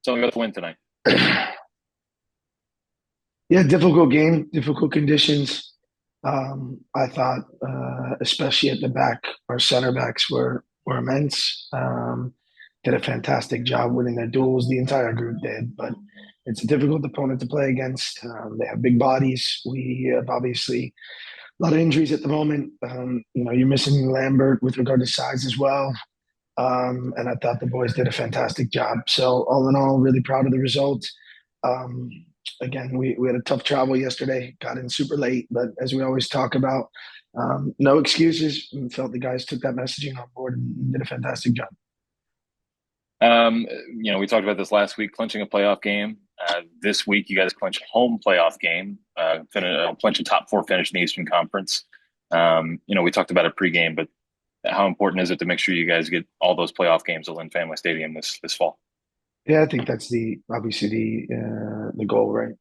Tell me about the win tonight. Yeah, difficult game, difficult conditions. I thought, especially at the back, our center backs were immense. Did a fantastic job winning their duels. The entire group did, but it's a difficult opponent to play against. They have big bodies. We have obviously a lot of injuries at the moment. You're missing Lambert with regard to size as well. And I thought the boys did a fantastic job. So all in all, really proud of the result. Um, Again, we had a tough travel yesterday, got in super late, but as we always talk about, no excuses. We felt the guys took that messaging on board and did a fantastic job. Um, we talked about this last week, clinching a playoff game. This week, you guys clinch a home playoff game, clinch a top four finish in the Eastern Conference. We talked about it pregame, but how important is it to make sure you guys get all those playoff games at Lynn Family Stadium this fall? Yeah, I think that's the obviously the goal, right?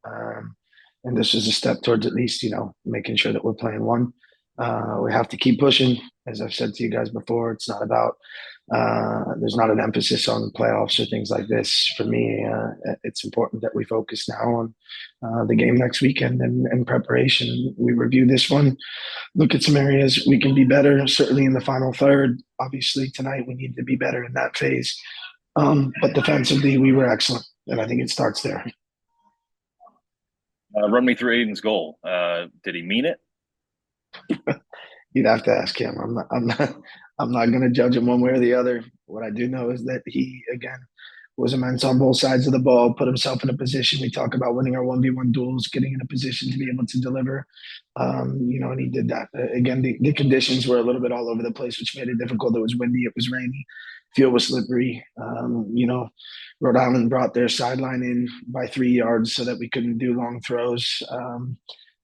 And this is a step towards at least making sure that we're playing one. We have to keep pushing. As I've said to you guys before, it's not about there's not an emphasis on playoffs or things like this. For me, it's important that we focus now on the game next weekend and preparation. We review this one, look at some areas we can be better. Certainly in the final third. Obviously tonight we need to be better in that phase. But defensively, we were excellent, and I think it starts there. Run me through Aiden's goal. Did he mean it? You'd have to ask him. I'm not going to judge him one way or the other. What I do know is that he, again, was immense on both sides of the ball, put himself in a position. We talk about winning our 1v1 duels, getting in a position to be able to deliver. And he did that. Again, the conditions were a little bit all over the place, which made it difficult. It was windy, it was rainy, field was slippery. Rhode Island brought their sideline in by 3 yards so that we couldn't do long throws.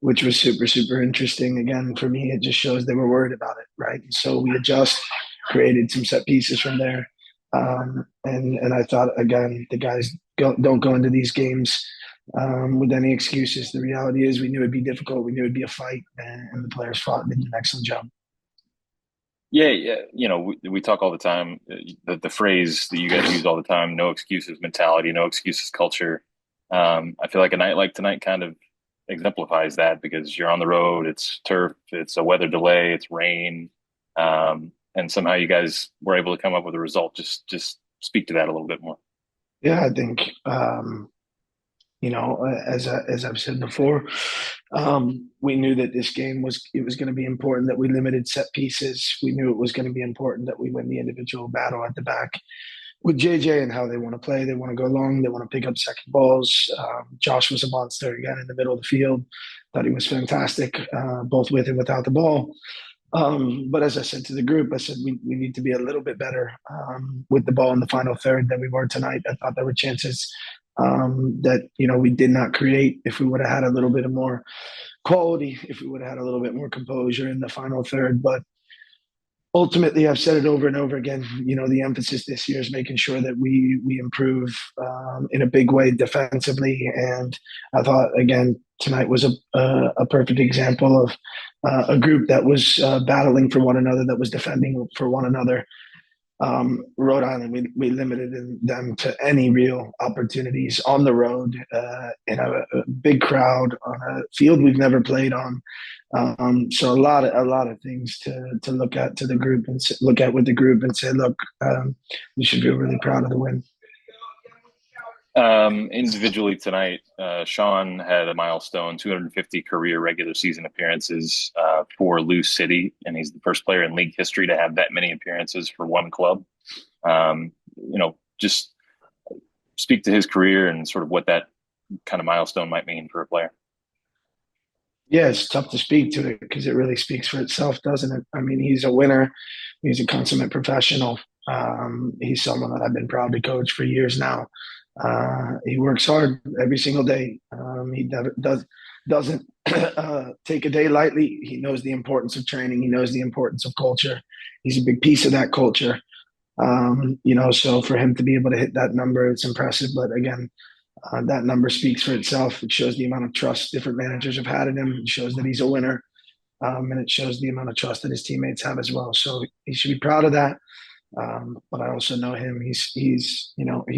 Which was super, super interesting. Again, for me, it just shows they were worried about it, right? And so we adjust, created some set pieces from there. And I thought, again, the guys don't go into these games with any excuses. The reality is we knew it'd be difficult. We knew it'd be a fight, and the players fought and did an excellent job. Yeah, yeah. We talk all the time. The phrase that you guys use all the time: "No excuses mentality, no excuses culture." I feel like a night like tonight kind of exemplifies that because you're on the road, it's turf, it's a weather delay, it's rain, and somehow you guys were able to come up with a result. Just speak to that a little bit more. Yeah, I think as I've said before, we knew that this game was going to be important that we limited set pieces. We knew it was going to be important that we win the individual battle at the back with JJ and how they want to play. They want to go long. They want to pick up second balls. Josh was a monster again in the middle of the field. Thought he was fantastic, both with and without the ball. But as I said to the group, I said we need to be a little bit better with the ball in the final third than we were tonight. I thought there were chances that we did not create. If we would have had a little bit of more quality, if we would have had a little bit more composure in the final third, but ultimately, I've said it over and over again. The emphasis this year is making sure that we improve in a big way defensively. And I thought again tonight was a perfect example of a group that was battling for one another, that was defending for one another. Rhode Island, we limited them to any real opportunities on the road in a big crowd on a field we've never played on. So a lot of things to look at to the group and look at with the group and say, look, we should feel really proud of the win. Individually tonight, Sean had a milestone 250 career regular season appearances for Louisville City, and he's the first player in league history to have that many appearances for one club. Just speak to his career and sort of what that kind of milestone might mean for a player. Yeah, it's tough to speak to it because it really speaks for itself, doesn't it? I mean, he's a winner. He's a consummate professional. He's someone that I've been proud to coach for years now. He works hard every single day. He doesn't take a day lightly. He knows the importance of training. He knows the importance of culture. He's a big piece of that culture. So for him to be able to hit that number, it's impressive. But again, that number speaks for itself. It shows the amount of trust different managers have had in him. It shows that he's a winner. And it shows the amount of trust that his teammates have as well. So he should be proud of that. But I also know him. He's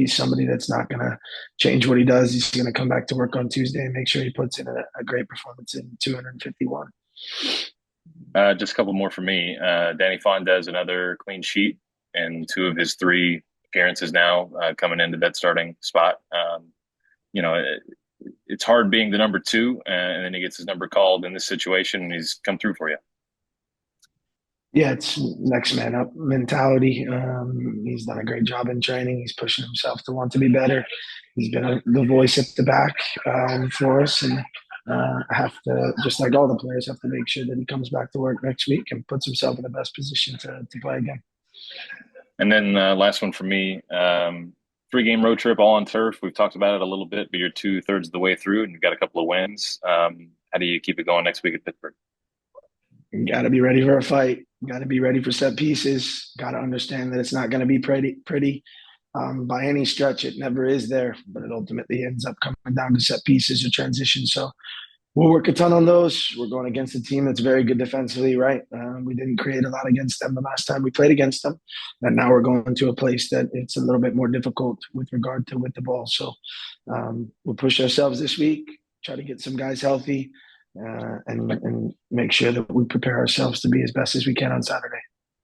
somebody that's not going to change what he does. He's going to come back to work on Tuesday and make sure he puts in a great performance in 251. Just a couple more for me. Danny Fondes, another clean sheet in two of his three appearances now, coming into that starting spot. You know, it's hard being the number two, and then he gets his number called in this situation, and he's come through for you. Yeah, it's next man up mentality. He's done a great job in training. He's pushing himself to want to be better. He's been the voice at the back for us, and have to, just like all the players, have to make sure that he comes back to work next week and puts himself in the best position to play again. And then last one for me, three-game road trip all on turf. We've talked about it a little bit, but you're two-thirds of the way through, and you've got a couple of wins. How do you keep it going next week at Pittsburgh? You got to be ready for a fight. Got to be ready for set pieces. Got to understand that it's not going to be pretty by any stretch. It never is there, but it ultimately ends up coming down to set pieces or transition. So we'll work a ton on those. We're going against a team that's very good defensively, right? We didn't create a lot against them the last time we played against them. And now we're going to a place that it's a little bit more difficult with regard to with the ball. So we'll push ourselves this week, try to get some guys healthy, and make sure that we prepare ourselves to be as best as we can on Saturday.